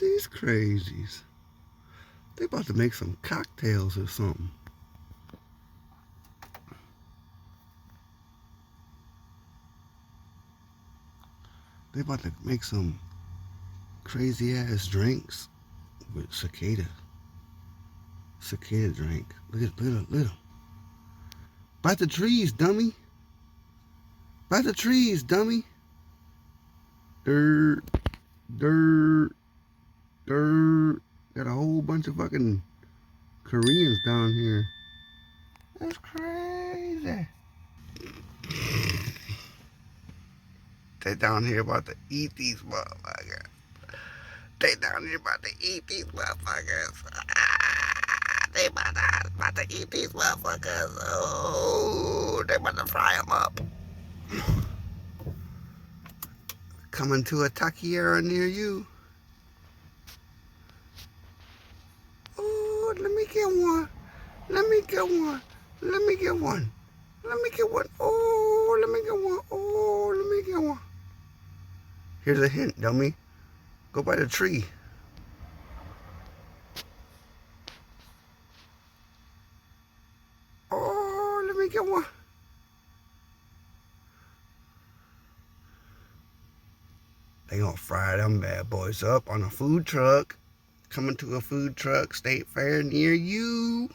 these crazies. They about to make some cocktails or something. They about to make some crazy ass drinks with cicada. Cicada drink. Look at them. By the trees, dummy. By the trees, dummy. Dirt. Got a whole bunch of fucking Koreans down here. That's crazy. They down here about to eat these motherfuckers. They down here about to eat these motherfuckers. They about to eat these motherfuckers. Oh, they about to fry them up. Coming to a taqueria near you. Oh, let me get one. Let me get one. Let me get one. Let me get one. Oh, let me get one. Oh, let me get one. Here's a hint, dummy. Go by the tree. Oh, let me get one. They gonna fry them bad boys up on a food truck. Coming to a food truck state fair near you.